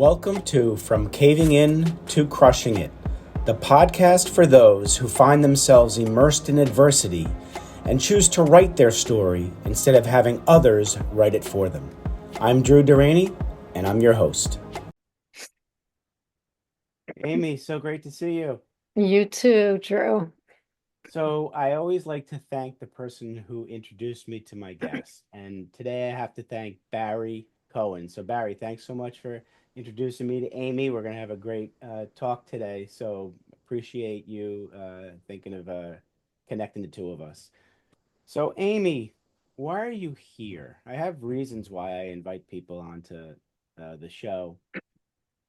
Welcome to From Caving In to Crushing It, the podcast for those who find themselves immersed in adversity and choose to write their story instead of having others write it for them. I'm Drew Deraney, and I'm your host. Aimee, so great to see you. You too, Drew. So I always like to thank the person who introduced me to my guest. And today I have to thank Barry Cohen. So Barry, thanks so much for introducing me to Aimee. We're going to have a great talk today. So appreciate you thinking of connecting the two of us. So Aimee, why are you here? I have reasons why I invite people onto the show.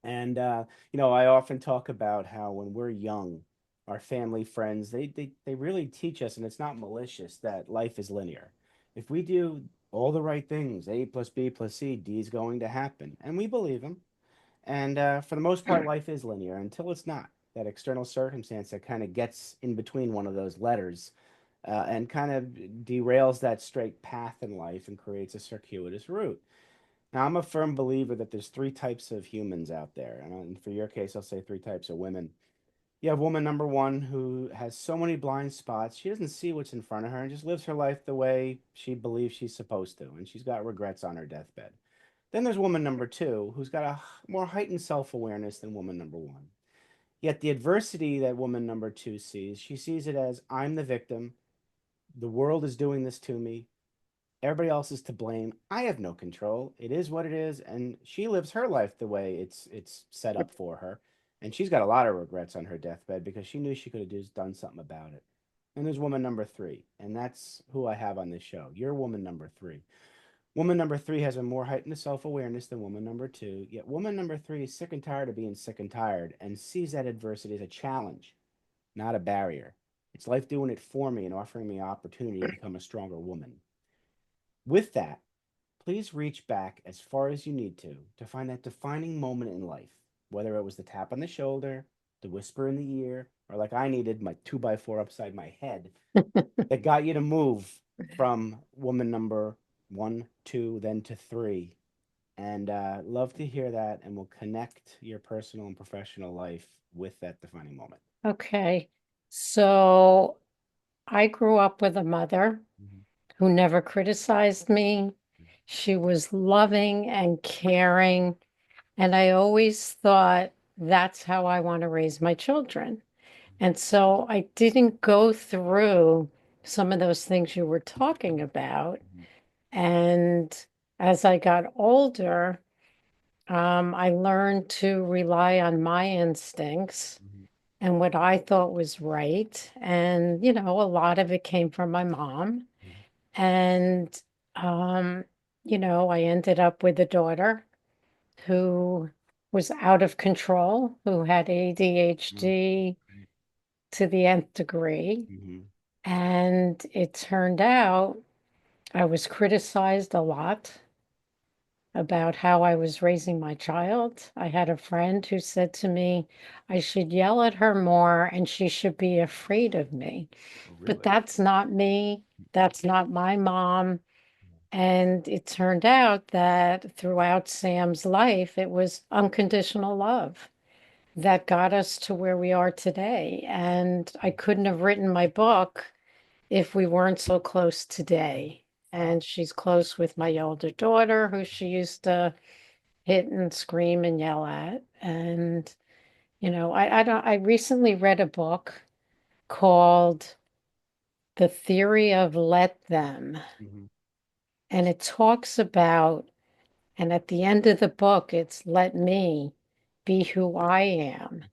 And I often talk about how when we're young, our family, friends, they really teach us, and it's not malicious, that life is linear. If we do all the right things, A plus B plus C, D is going to happen. And we believe them. And for the most part, life is linear until it's not. That external circumstance that kind of gets in between one of those letters and kind of derails that straight path in life and creates a circuitous route. Now, I'm a firm believer that there's three types of humans out there. And for your case, I'll say three types of women. You have woman number one who has so many blind spots. She doesn't see what's in front of her and just lives her life the way she believes she's supposed to. And she's got regrets on her deathbed. Then there's woman number two who's got a more heightened self awareness than woman number one. Yet the adversity that woman number two sees, she sees it as I'm the victim. The world is doing this to me. Everybody else is to blame. I have no control. It is what it is, and she lives her life the way it's set up for her. And she's got a lot of regrets on her deathbed because she knew she could have just done something about it. And there's woman number three, and that's who I have on this show. You're woman number three. Woman number three has a more heightened self-awareness than woman number two, yet woman number three is sick and tired of being sick and tired and sees that adversity as a challenge, not a barrier. It's life doing it for me and offering me opportunity to become a stronger woman. With that, please reach back as far as you need to find that defining moment in life, whether it was the tap on the shoulder, the whisper in the ear, or like I needed my two by four upside my head that got you to move from woman number one, two, then to three. And love to hear that, and we'll connect your personal and professional life with that defining moment. Okay. So I grew up with a mother Mhm. who never criticized me. She was loving and caring. And I always thought that's how I want to raise my children. And so I didn't go through some of those things you were talking about. Mhm. And as I got older, I learned to rely on my instincts Mhm. and what I thought was right. And, a lot of it came from my mom. Mhm. And, um, I ended up with a daughter who was out of control, who had Mhm. ADHD Great. to the nth degree. Mhm. And it turned out I was criticized a lot about how I was raising my child. I had a friend who said to me, I should yell at her more and she should be afraid of me. Oh, But really? that's not me. That's not my mom. And it turned out that throughout Sam's life, it was unconditional love that got us to where we are today. And I couldn't have written my book if we weren't so close today. Wow. And she's close with my older daughter, who she used to hit and scream and yell at. And, I don't, I recently read a book called The Theory of Let Them. Mhm. And it talks about, and at the end of the book, it's let me be who I am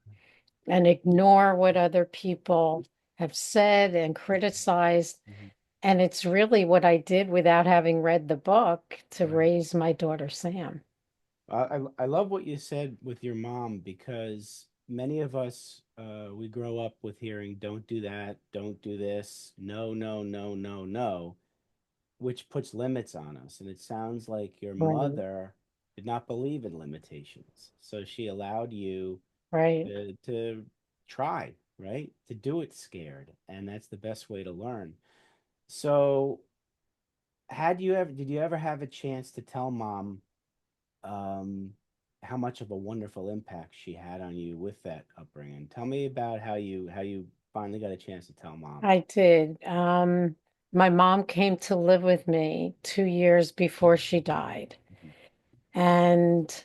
and ignore what other people have said and criticized. Mhm. And it's really what I did without having read the book to Right. raise my daughter, Sam. I love what you said with your mom because many of us we grow up with hearing don't do that, don't do this, no, no, no, no, no, which puts limits on us. And it sounds like your Right, mother did not believe in limitations. So she allowed you right. to try, right? To do it scared. And that's the best way to learn. So did you ever have a chance to tell mom, um, how much of a wonderful impact she had on you with that upbringing. Tell me about how you finally got a chance to tell mom. I did. My mom came to live with me 2 years before she died. Mhm. And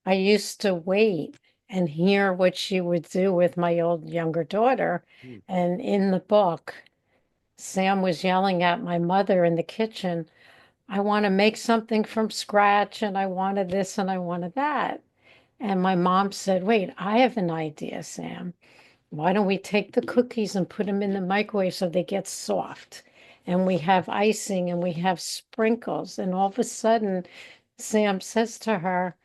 I used to wait and hear what she would do with my old younger daughter. Mm. And in the book, Sam was yelling at my mother in the kitchen, I want to make something from scratch, and I wanted this and I wanted that. And my mom said, wait, I have an idea, Sam. Why don't we take the cookies and put them in the microwave so they get soft? And we have icing and we have sprinkles. And all of a sudden, Sam says to her,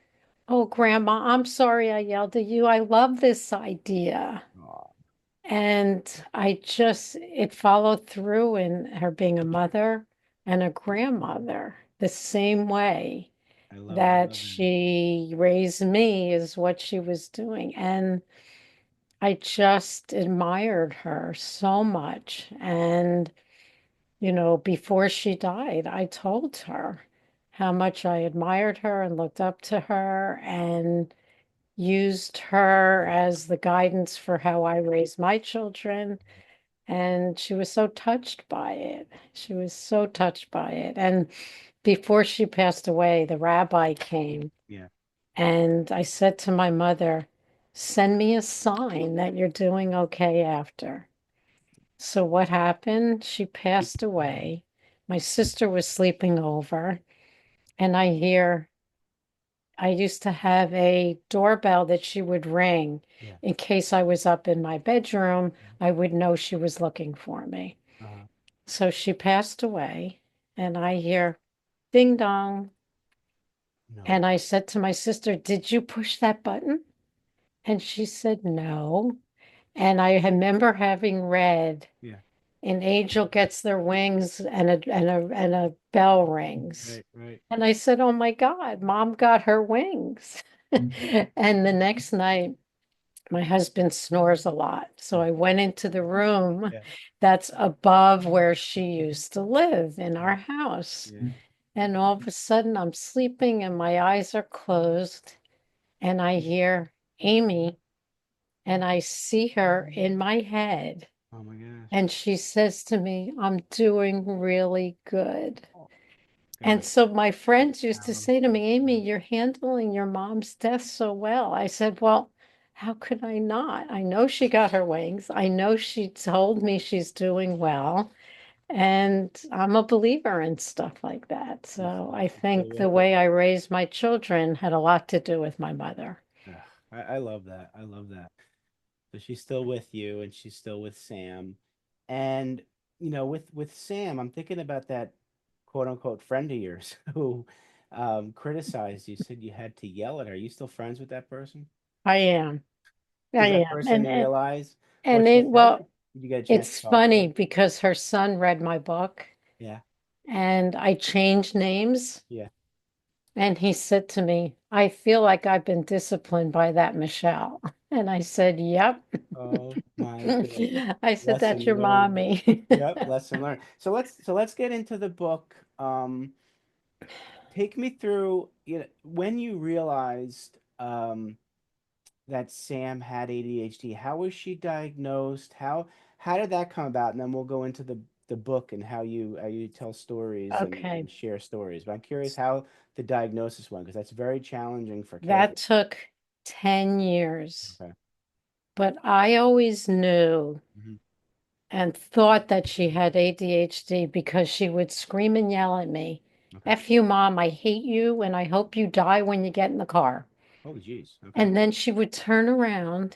oh, Grandma, I'm sorry I yelled at you. I love this idea. Aw, And it followed through in her being a mother and a grandmother the same way I that love that. she raised me is what she was doing. And I just admired her so much. And, before she died, I told her how much I admired her and looked up to her and used her as the guidance for how I raised my children. And she was so touched by it. She was so touched by it. And before she passed away, the rabbi came Yeah. and I said to my mother, send me a sign that you're doing okay after. So what happened? She passed away. My sister was sleeping over, and I used to have a doorbell that she would ring Yeah. in case I was up in my bedroom. I would know she was looking for me. Uh-huh. So she passed away, and I hear ding dong. No. And I said to my sister, did you push that button? And she said, no. And I remember having read, Yeah. an angel gets their wings and a bell rings. Right. Right. And I said, oh my God, mom got her wings. And the next night, my husband snores a lot. So Yeah. I went into the room Yeah. that's above where she used to live in our house. Yeah. And all of a sudden, I'm sleeping and my eyes are closed. And I hear Aimee, and I see her in my head. Oh my gosh. And she says to me, I'm doing really good. Oh, And God. so my friends used to say to Powerful. me, Aimee, you're handling your mom's death so well. I said, well, how could I not? I know she got her wings. I know she told me she's doing well. And I'm a believer in stuff like that. So I She's still think the with you. way I raised my children had a lot to do with my mother. Ugh, I love that. I love that. So she's still with you, and she's still with Sam. And with Sam, I'm thinking about that quote unquote friend of yours who criticized you, said you had to yell at her. Are you still friends with that person? I am. I Does that am. person realize what And she it, said? well, Did you get a chance to it's talk to funny her? because her son read my book Yeah. and I changed names. Yeah. And he said to me, I feel like I've been disciplined by that Michelle. And I said, yep. Oh my goodness. I said, that's Lesson your learned. mommy. Yep, lesson learned. So let's get into the book. Take me through, when you realized that Sam had ADHD. How was she diagnosed? How did that come about? And then we'll go into the book and how you tell stories Okay. and share stories. But I'm curious how the diagnosis went because that's very challenging for That caregivers. took 10 years. Okay. But I always knew Hmm. and thought that she had ADHD because she would scream and yell at me. Okay. F you, mom, I hate you, and I hope you die when you get in the car. Oh, geez. Okay. And then she would turn around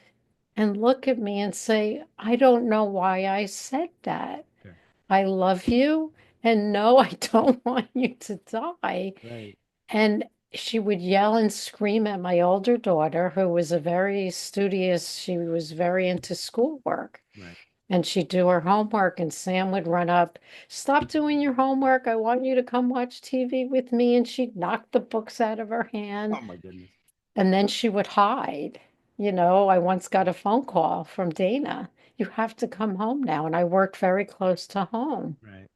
and look at me and say, I don't know why I said that. Okay. I love you, and no, I don't want you to die. Right. And she would yell and scream at my older daughter, who was a very studious, she was very into schoolwork. Right. And she'd do her homework, and Sam would run up, stop doing your homework. I want you to come watch TV with me. And she'd knock the books out of her hand. Oh my goodness. And then she would hide. I once got a phone call from Dana. You have to come home now. And I worked very close to home. Right.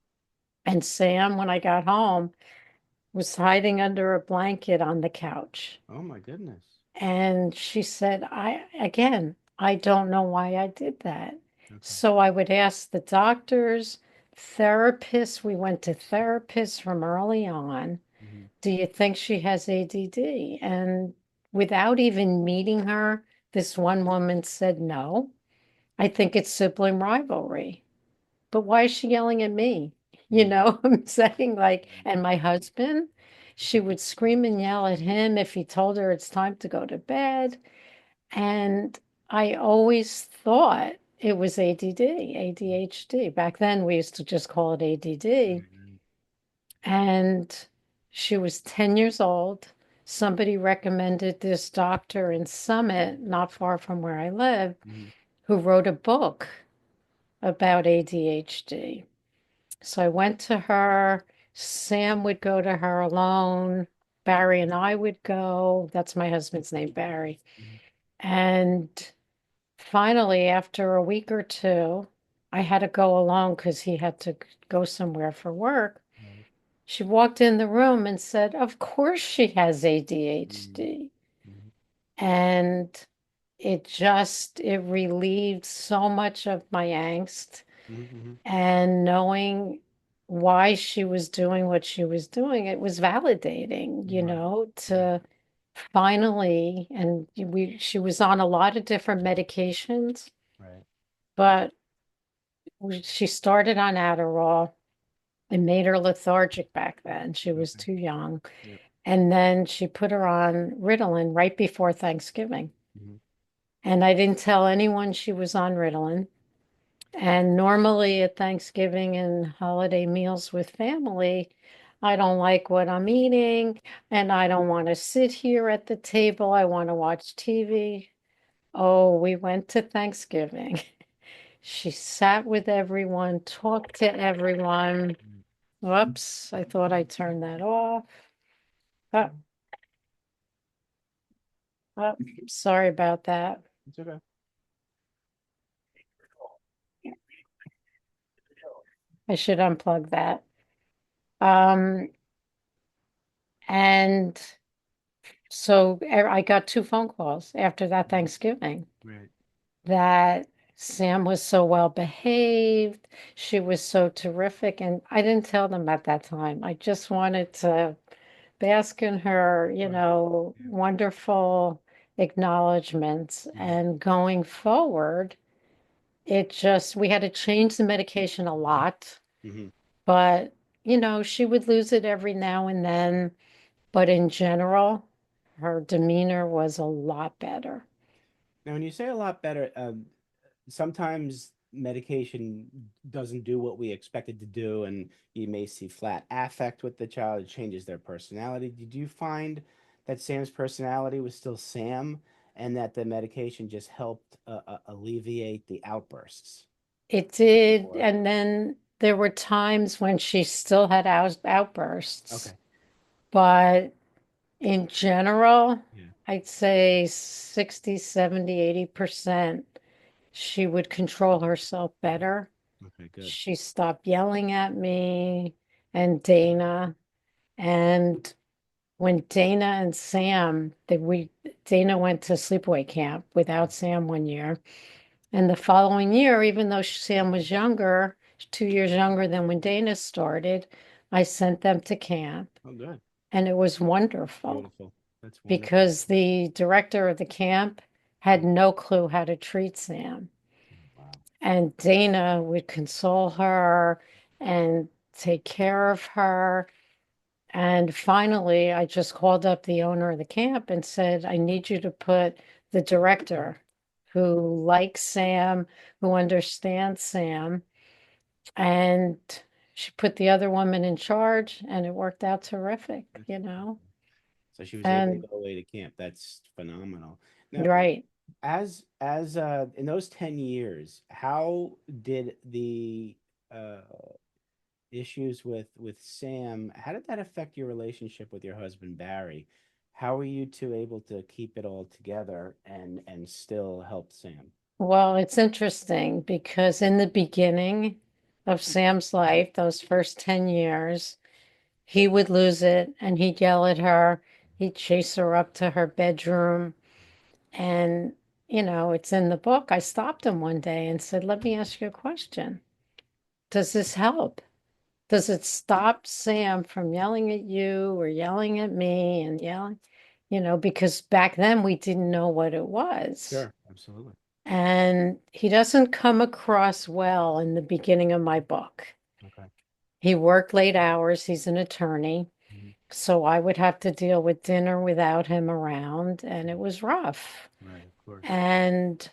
And Sam, when I got home, was hiding under a blanket on the couch. Oh my goodness. And she said, I don't know why I did that. Okay. So I would ask the doctors, therapists. We went to therapists from early on. Hmm. Do you think she has ADD? And without even meeting her, this one woman said, no, I think it's sibling rivalry. But why is she yelling at me? You Hmm. know, I'm saying like, and my husband, she would scream and yell at him if he told her it's time to go to bed. And I always thought it was ADD, ADHD. Back then, we used to just call it ADD. Right. And she was 10 years old. Somebody recommended this doctor in Summit, not far from where I live, Hmm. who wrote a book about ADHD. So I went to her. Sam would go to her alone. Barry and I would go. That's my husband's name, Barry. Hmm. And finally, after a week or two, I had to go alone because he had to go somewhere for work. Right. She walked in the room and said, of course she has Hmm. ADHD. Hmm. And it relieved so much of my angst. Hmm. And knowing why she was doing what she was doing, it was validating, Right. Right. to finally, and she was on a lot of different medications, Right. but she started on Adderall. It made her lethargic back then. She was Okay. too young. Yep. And then she put her on Ritalin right before Thanksgiving. Hmm. And I didn't tell anyone she was on Ritalin. And normally at Thanksgiving and holiday meals with family, I don't like what I'm eating and I don't want to sit here at the table. I want to watch TV. Oh, we went to Thanksgiving. She sat with everyone, talked to everyone. Whoops, I thought I turned that off. Oh, oh, sorry about that. It's okay. I should unplug that. Um, and so I got two phone calls after that Thanksgiving Right. that Sam was so well behaved. She was so terrific. And I didn't tell them at that time. I just wanted to bask in her, Right. Yeah. wonderful acknowledgments. Hmm. And going forward, we had to change the medication a lot, Hmm. but, she would lose it every now and then. But in general, her demeanor was a lot better. Now, when you say a lot better, sometimes medication doesn't do what we expect it to do, and you may see flat affect with the child. It changes their personality. Did you find that Sam's personality was still Sam, and that the medication just helped alleviate the outbursts? It did. Or And then there were times when she still had outbursts. okay, But in general, yeah, I'd say 60, 70, 80%, she would control herself better. okay, good. She stopped yelling at me and Dana. And when Dana and Sam, Dana went to sleepaway camp without Sam one year. And the following year, even though Sam was younger, 2 years younger than when Dana started, I sent them to camp. Oh, good, And it was wonderful beautiful. That's wonderful. because the director of the camp had no clue how to treat Sam. Wow. And Dana would console her and take care of her. And finally, I just called up the owner of the camp and said, I need you to put the director who likes Sam, who understands Sam. And she put the other woman in charge, and it worked out That's terrific. wonderful. So she was able to And go away to camp. That's phenomenal. Now, right. as in those 10 years, how did the uh issues with Sam, how did that affect your relationship with your husband Barry? How were you two able to keep it all together and still help Sam? Well, it's interesting because in the beginning of Sam's life, those first 10 years, he would lose it and he'd yell at her. He'd chase her up to her bedroom. And, it's in the book. I stopped him one day and said, "Let me ask you a question. Does this help? Does it stop Sam from yelling at you or yelling at me and yelling?" Because back then we didn't know what it was. Sure, absolutely. And he doesn't come across well in the beginning of my book. Okay. He worked late hours. He's an attorney. Mhm. So I would have to deal with dinner without him around, and it was rough. Right, of course. And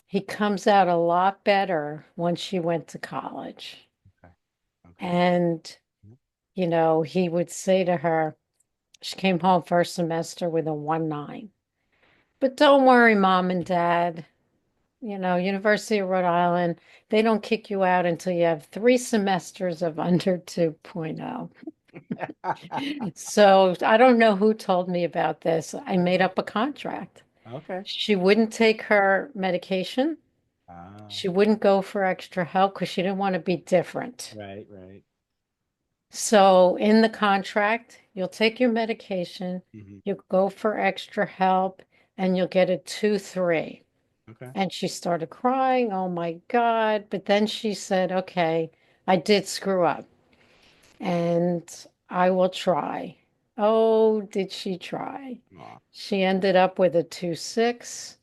he comes out a lot better once she went to college. Okay. Okay. And, Mhm. he would say to her, she came home first semester with a 1.9. But don't worry, mom and dad, University of Rhode Island, they don't kick you out until you have 3 semesters of under 2.0. So I don't know who told me about this. I made up a contract. Okay. She wouldn't take her medication. Ah, She wouldn't go for extra help because she didn't want to be different. right, right. So in the contract, you'll take your medication, Hmm. you'll go for extra help, and you'll get a 2-3. Okay. And she started crying. Oh my God. But then she said, okay, I did screw up and I will try. Oh, did she try? Aw, She ended up with a 2.6.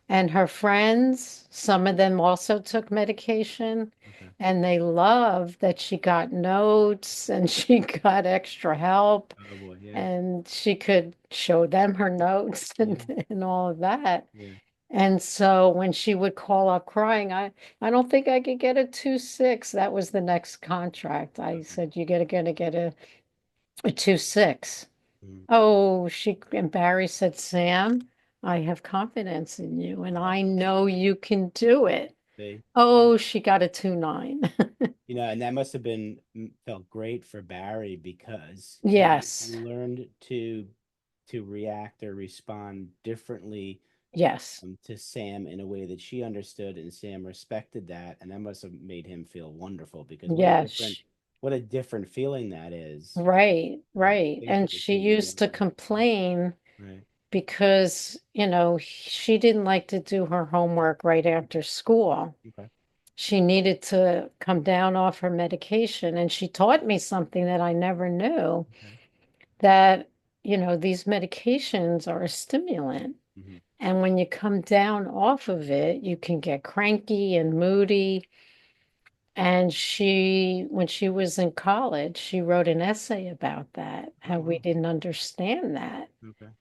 And her friends, some of them also took medication, okay. and they loved that she got notes and she got extra help Oh boy, yeah. and she could show them her notes Yeah, and all of that. yeah. And so when she would call up crying, I don't think I could get a 2.6. That was the next contract. I Okay. said, you're gonna get a 2.6. Mm. Oh, and Barry said, Sam, I have confidence in you and Aw, I know you can do it. see? Oh, she got a 2.9. And that must have been felt great for Barry because he Yes, learned to react or respond differently yes, to Sam in a way that she understood, and Sam respected that, and that must have made him feel wonderful because yes. what a different feeling that is. Right, right. Things And with the she two of used you. to complain Right. because, she didn't like to do her homework right after school. Okay. She needed to come down off her medication. And she taught me something that I never knew Okay. that, these medications are a stimulant. Hmm. And when you come down off of it, you can get cranky and moody. And when she was in college, she wrote an essay about that, Oh how we wow. didn't understand that. Okay.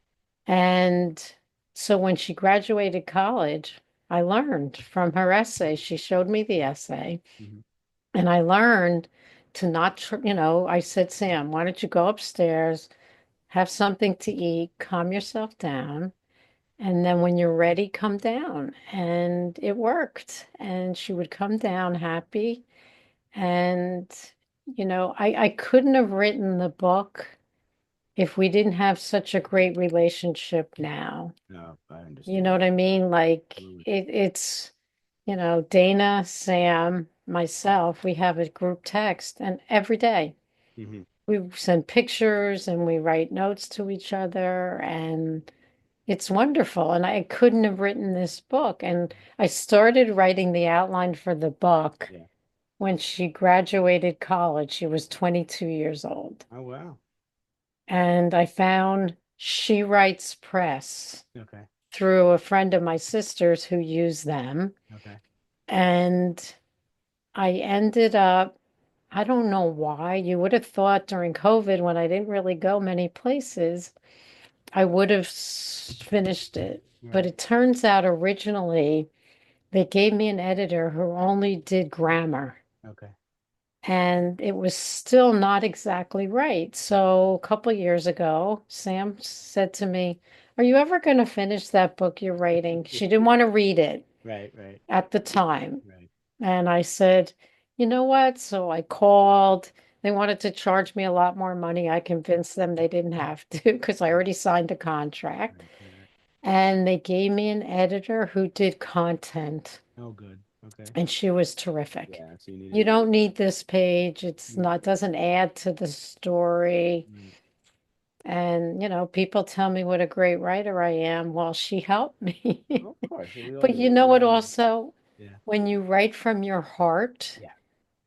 And so when she graduated college, I learned from her essay. She showed me the essay, Hmm. and I learned to not, I said, Sam, why don't you go upstairs, have something to eat, calm yourself down, and then when you're ready, come down. And it worked. And she would come down happy. And, I couldn't have written the book if we didn't have such a great relationship now. No, I You know understand. what I mean? Like Absolutely. it's, Dana, Sam, myself, we have a group text and every day Hmm. we send pictures and we write notes to each other and it's wonderful. And I couldn't have written this book. And I started writing the outline for the book Yeah. when she graduated college. She was 22 years old. Oh wow. And I found She Writes Press Okay. through a friend of my sister's who used them. Okay. And I ended up, I don't know why, you would have thought during COVID when I didn't really go many places, I would have finished it. But Right. it turns out originally they gave me an editor who only did grammar. Okay. And it was still not exactly right. So a couple years ago, Sam said to me, are you ever going to finish that book you're writing? She didn't want to read it Right. Right. at the time. Right. And I said, you know what? So I called. They wanted to charge me a lot more money. I convinced them they didn't have to because I already signed a contract. Right. Right. Right. And they gave me an editor who did content. Oh, good. Okay. and she was terrific. Yeah. So you You needed. don't need this page. It's Mm, not, doesn't add to the story. right. And, people tell me what a great writer I am. Well, she helped me. Well, of course. We all But do. you know We what, all do. also, Yeah. when you write from your heart Yeah.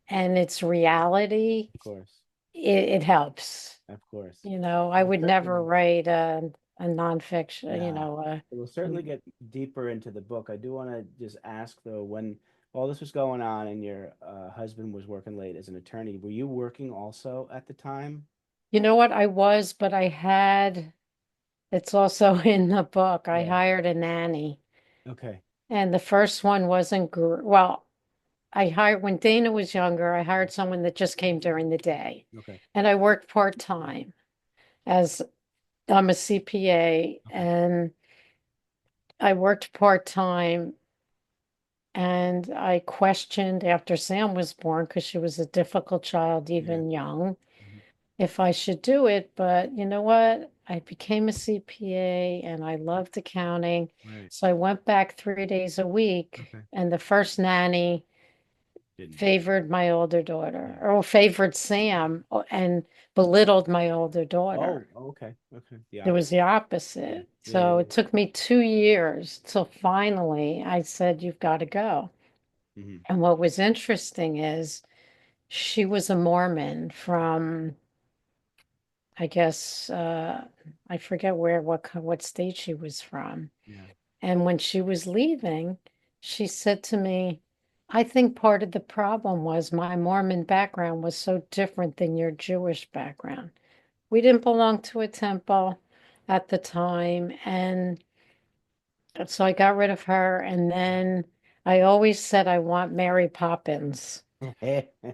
and it's reality, Of course. it helps. Of course. I We'll would never certainly. write a nonfiction, Nah. We'll certainly um, get deeper into the book. I do want to just ask though, when all this was going on and your husband was working late as an attorney, were you working also at the time? you know what, I was, but it's also in the book. I Yeah. hired a nanny. Okay. And the first one wasn't well, I hired when Dana was younger, I hired someone that just came during the day. Okay. And I worked part-time as I'm a CPA, Okay. and I worked part-time, and I questioned after Sam was born, because she was a difficult child, Yeah. even young, Mhm. if I should do it. But you know what? I became a CPA and I loved accounting. Right. So I went back 3 days a week, Okay. and the first nanny Didn't. favored my older daughter, Yeah. or favored Sam, and belittled my older Oh, daughter. okay. Okay. The It was opposite. the Yeah. opposite. Yeah. Yeah. So it Yeah. took me 2 years till finally I said, "You've got to go." Hmm. And what was interesting is she was a Mormon from, I guess, I forget what state she was from. Yeah. And when she was leaving, she said to me, "I think part of the problem was my Mormon background was so different than your Jewish background." We didn't belong to a temple at the time. And so I got rid of her. And then I always said, I want Mary Poppins.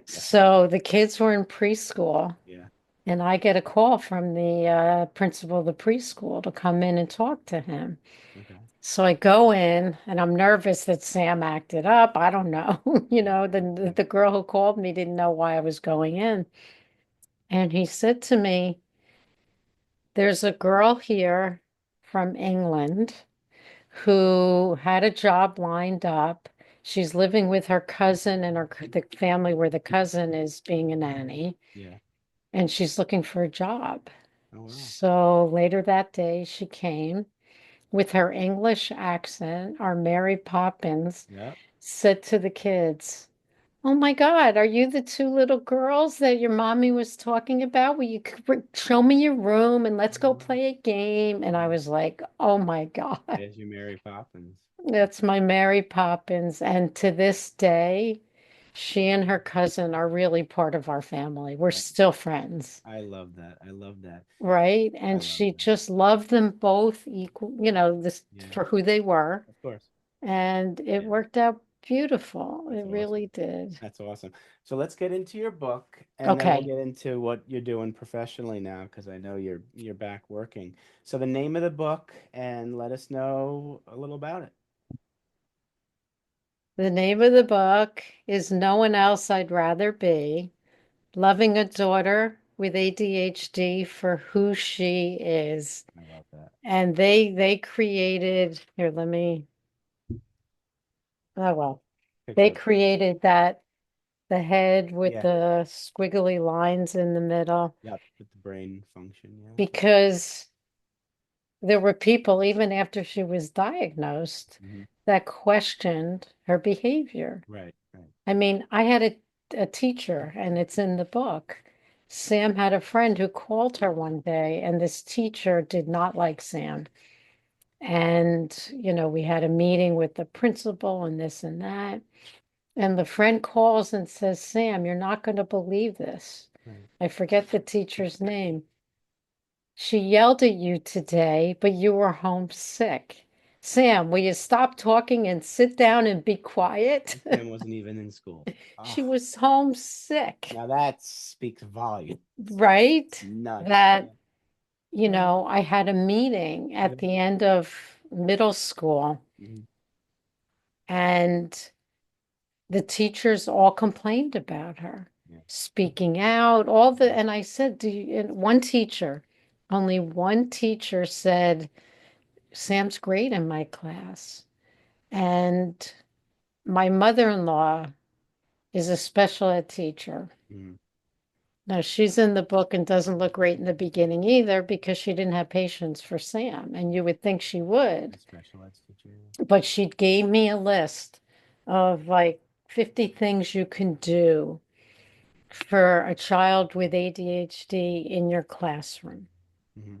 So the kids were in preschool, Yeah. and I get a call from the principal of the preschool to come in and talk to him. Okay. So I go in, and I'm nervous that Sam acted up. I don't know. Yeah. The girl who called me didn't know why I was going in. And he said to me, "There's a girl here from England who had a job lined up. She's living with her cousin and the family where the cousin is being a nanny, Yeah. and she's looking for a job." Oh wow. So later that day, she came with her English accent. Our Mary Poppins Yeah. said to the kids, "Oh my God, are you the two little girls that your mommy was talking about? Will you show me your room and let's go Mhm. play a game?" And I Yeah. was like, "Oh my God." There's your Mary Poppins. That's my Mary Poppins. And to this day, she and her cousin are really part of our family. We're I, still friends, I love that. I love that. right? I And love she that. just loved them both equal, this Yeah. for who they were. Of course. And it Yeah. worked out beautiful. That's It awesome. really did. That's awesome. So let's get into your book, and then we'll Okay. get into what you're doing professionally now, because I know you're back working. So the name of the book, and let us know a little about it. The name of the book is No One Else I'd Rather Be: Loving a Daughter with ADHD for Who She Is. I love that. And they created, here, oh well, they Picture of. created that, the head with Yeah. the squiggly lines in the middle, Yep. With the brain function. Yeah. because there were people, even after she was diagnosed, Hmm. that questioned her behavior. Right. Right. I mean, I had a teacher, and it's in the book. Sam had a friend who called her one day, and this teacher did not like Sam. And, we had a meeting with the principal and this and that. And the friend calls and says, "Sam, you're not going to believe this." Right. I forget the teacher's name. "She yelled at you today, but you were homesick. Sam, will you stop talking and sit down and be quiet?" And Sam wasn't even in school. She Ah, was homesick, now that speaks volumes. right? Nuts. That, Yeah. Yeah. I had a meeting Yeah. at the end of middle school, Mhm. and the teachers all complained about her Yeah. speaking out, Mhm. and I said, and only one teacher said, "Sam's great in my class." And my mother-in-law is a special ed teacher. Mm-hmm. Now, she's in the book and doesn't look great in the beginning either because she didn't have patience for Sam, and you would think she would. Special ed teacher. But she gave me a list of like 50 things you can do for a child with ADHD in your classroom. Mm-hmm.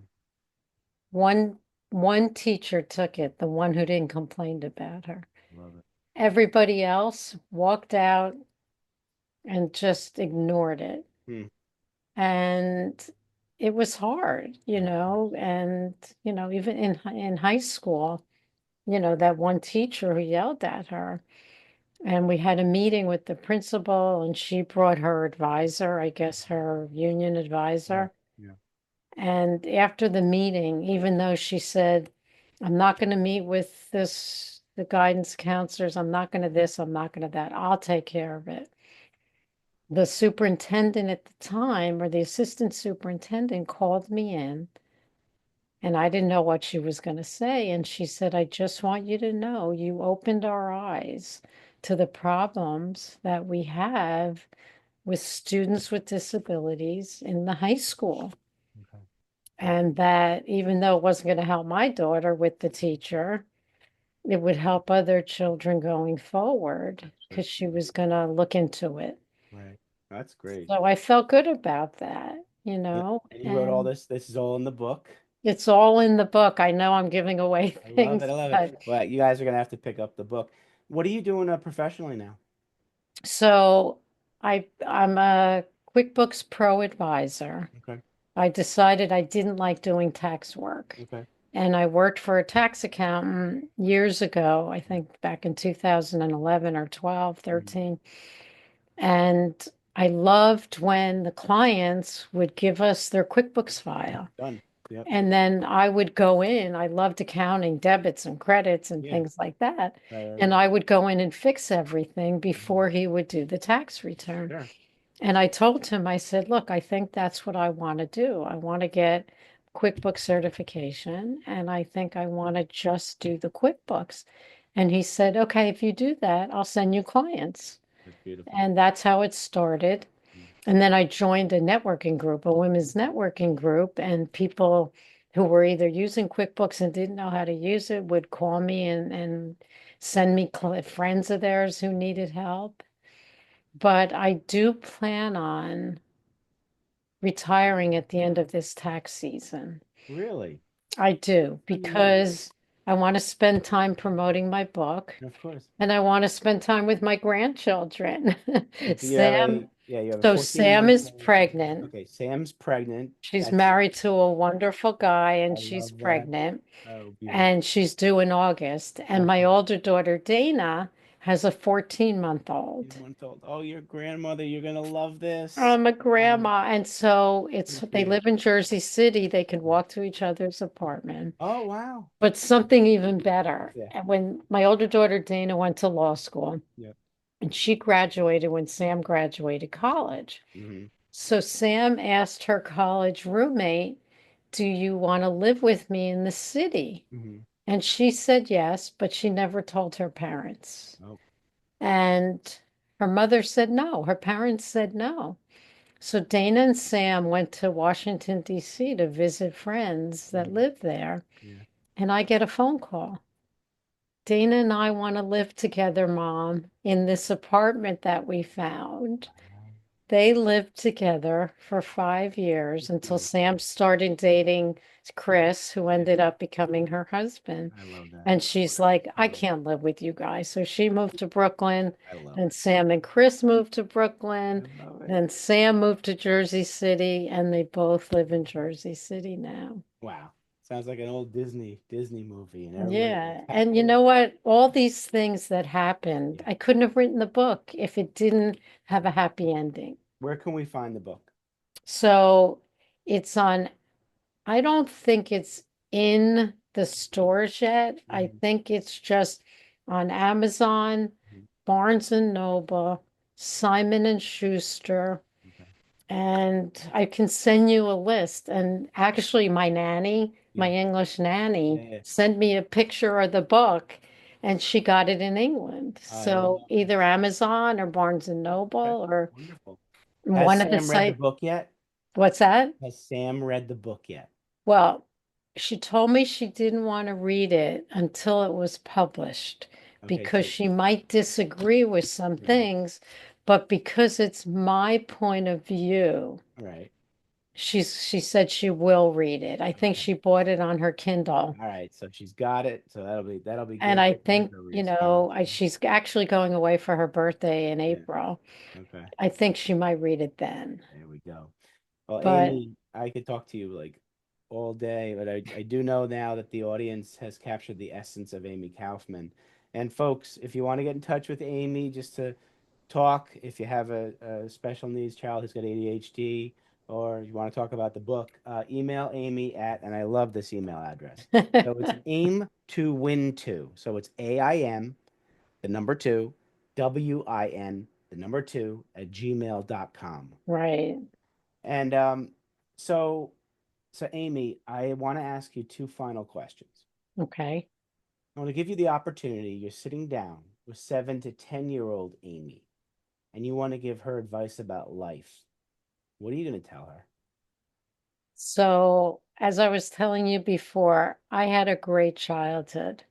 One one teacher took it, the one who didn't complain about her. Love it. Everybody else walked out and just ignored it. Mm. And it was hard, Yeah. and even in high school, that one teacher who yelled at her. And we had a meeting with the principal, and she brought her advisor, I guess her union Yeah. advisor. Yeah. And after the meeting, even though she said, I'm not going to meet with the guidance counselors, I'm not going to this, I'm not going to that, I'll take care of it. The superintendent at the time, or the assistant superintendent, called me in, and I didn't know what she was going to say. And she said, I just want you to know you opened our eyes to the problems that we have with students with disabilities in the high school. Okay. And that even though it wasn't going to help my daughter with the teacher, it would help other children going forward because she Absolutely. was going to look into it. Right. That's great. So I felt good about that, And you wrote all and this. This is all in the book. it's all in the book. I know I'm giving away I love it. things, I love it. but Well, you guys are gonna have to pick up the book. What are you doing professionally now? so I'm a QuickBooks Pro advisor. Okay. I decided I didn't like doing tax work. Okay. And I worked for a tax accountant years ago, I think back in 2011 or 12, Mhm. 13. And I loved when the clients would give us their QuickBooks file. Done. Yep. And then I would go in. I loved accounting debits and credits and Yeah. things like that. Right. Right. And Right. I would go in and fix everything Mhm. before he would do the tax return. Sure. And I told him, I said, look, I think that's what I want to do. I want to get QuickBooks certification, and I think I want to just do the QuickBooks. And he said, okay, if you do that, I'll send you clients. That's beautiful. And that's how it started. Mm. And then I joined a networking group, a women's networking group, and people who were either using QuickBooks and didn't know how to use it would call me and send me friends of theirs who needed help. But I do plan on retiring at the end of this tax season. Really? I do, When you want? because I want to spend time promoting my book Of course. and I want to spend time with my grandchildren. And so you have Sam, a you have a so 14 Sam month is old. pregnant. Okay, Sam's pregnant. She's That's married to a wonderful guy and I she's love that. pregnant Oh, beautiful. and she's due in August. And my Okay. older daughter, Dana, has a 14-month-old. 2 months old. Oh, your grandmother, you're gonna love this. I'm a Um, grandma. And so so they cute. live in Jersey City. They can walk to each other's apartment. Oh, wow. But something even better. Yeah. And when my older daughter Dana went to law school, Yep. and she graduated when Sam graduated college. Mm-hmm. So Sam asked her college roommate, do you want to live with me in the city? Mm-hmm. And she said yes, but she never told her parents. Oh. And her mother said no. Her parents said no. So Dana and Sam went to Washington, D.C. to visit friends that Mhm. live there. Yeah. And I get a phone call. Dana and I want to live together, Mom, in this apartment that we found. They lived together for 5 years until Beautiful. Sam started dating Chris, who Yeah. ended up becoming her husband. I love that. And she's like, I I love can't live with you guys. So she moved to Brooklyn. I love Then it. Sam and Chris moved to I Brooklyn. love it. Then Sam moved to Jersey City, and they both live in Jersey City now. Wow. Sounds like an old Disney movie and everybody lives Yeah. And you happily. know what? All these things that happened, Yeah. I couldn't have written the book if it didn't have a happy ending. Where can we find the book? So it's on, I don't think it's in the stores yet. I Mhm. think it's just on Amazon, Mhm. Barnes and Noble, Simon and Schuster, Okay. and I can send you a list. And actually, my nanny, my Yeah. English Yeah. nanny, Yeah. sent me a picture of the book. and she got it in England. I didn't So know that. either Amazon or Barnes and Okay, Noble or wonderful. Has one of the Sam read the site. book yet? What's that? Has Sam read the book yet? Well, she told me she didn't want to read it until it was published Okay, because so she might disagree with some right, things, but because it's my point of view, right, she said she will read it. I think okay. she bought it on her Kindle. All right, so she's got it. So that'll be And good I to hear think, her response. she's actually going away for her birthday in Yeah, April. okay. I think she might read it then. There we go. Well, But Aimee, I could talk to you like all day, but I do know now that the audience has captured the essence of Aimee Kaufman. And folks, if you want to get in touch with Aimee just to talk, if you have a special needs child who's got ADHD, or you want to talk about the book, email Aimee at, and I love this email address. So it's aim to win two. So it's AIM, the number two, WIN, the number two, at gmail.com. right. And so, so Aimee, I want to ask you two final questions. Okay. I want to give you the opportunity. You're sitting down with 7 to 10-year-old Aimee, and you want to give her advice about life. What are you going to tell her? So, as I was telling you before, I had a great childhood.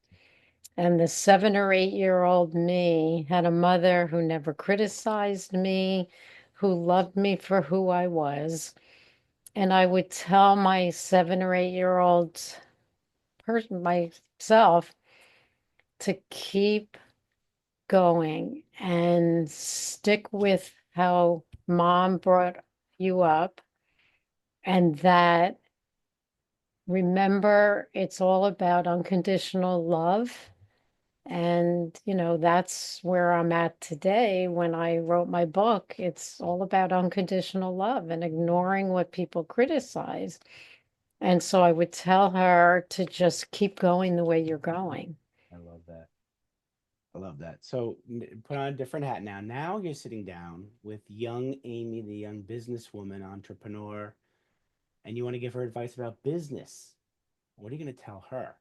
And the 7 or 8 year old me had a mother who never criticized me, who loved me for who I was. And I would tell my 7 or 8 year old person, myself, to keep going and stick with how mom brought you up, and that remember it's all about unconditional love. And, that's where I'm at today. When I wrote my book, it's all about unconditional love and ignoring what people criticize. And so I would tell her to just keep going the way you're going. I love that. I love that. So put on a different hat now. Now you're sitting down with young Aimee, the young businesswoman, entrepreneur, and you want to give her advice about business. What are you going to tell her?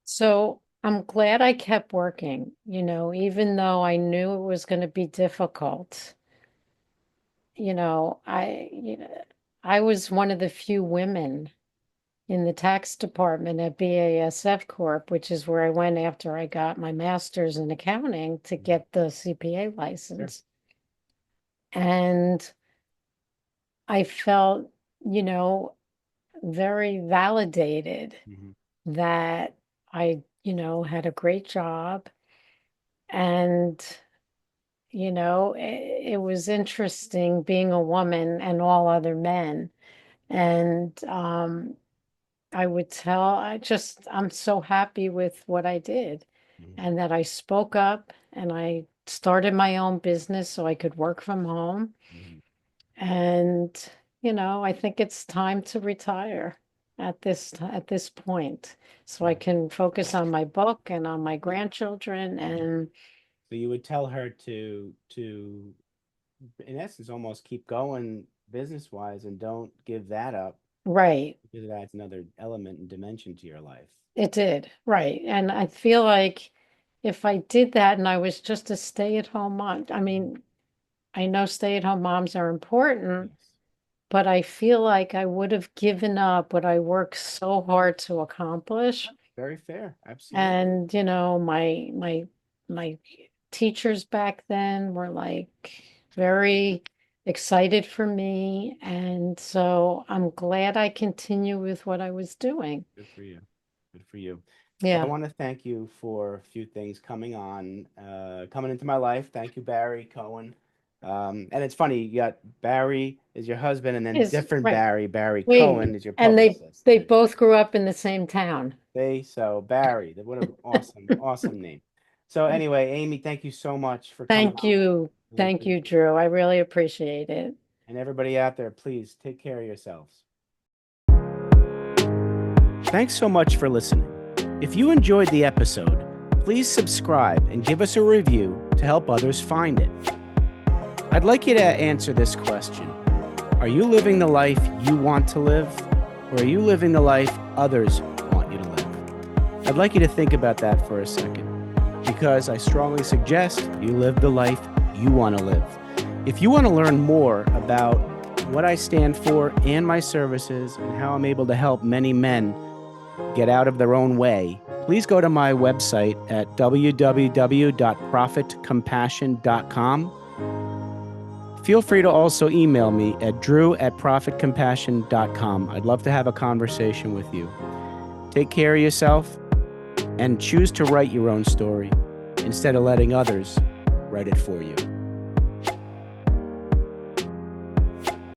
So I'm glad I kept working, even though I knew it was going to be difficult. I was one of the few women in the tax department at BASF Corp, which is where I went after I got my master's in accounting to Mhm. get the CPA Sure. license. And I felt, you know, very validated Mhm. that I, had a great job. And, it was interesting being a woman and all other men. And I'm so happy with what I did Mhm. and that I spoke up and I started my own business so I could work from home. Mhm. And, I think it's time to retire at this point so I Yeah. can focus on my book and on my grandchildren and So you would tell her to in essence almost keep going business wise and don't give that up right. because it adds another element and dimension to your life. It did. Right. And I feel like if I did that and I was just a stay-at-home mom, I Mhm. mean, I know stay-at-home moms are important, Yes. but I feel like I would have given up what I worked so hard to accomplish. Very fair. Absolutely. And, my teachers back then were like very excited for me. And so I'm glad I continue with what I was doing. Good for you. Good for you. Well, I Yeah. want to thank you for a few things coming into my life. Thank you, Barry Cohen. And it's funny, you got Barry is your husband, and then Is different right. Barry We Cohen is your and they publicist. they both grew up in the same town. So Barry, what an awesome name. So anyway, Aimee, thank you so much for coming Thank on. you. Really Thank you, appreciate it. Drew. I really appreciate it. And everybody out there, please take care of yourselves. Thanks so much for listening. If you enjoyed the episode, please subscribe and give us a review to help others find it. I'd like you to answer this question. Are you living the life you want to live, or are you living the life others want you to live? I'd like you to think about that for a second, because I strongly suggest you live the life you want to live. If you want to learn more about what I stand for and my services and how I'm able to help many men get out of their own way, please go to my website at www.profitcompassion.com. Feel free to also email me at drew@profitcompassion.com. I'd love to have a conversation with you. Take care of yourself and choose to write your own story instead of letting others write it for you.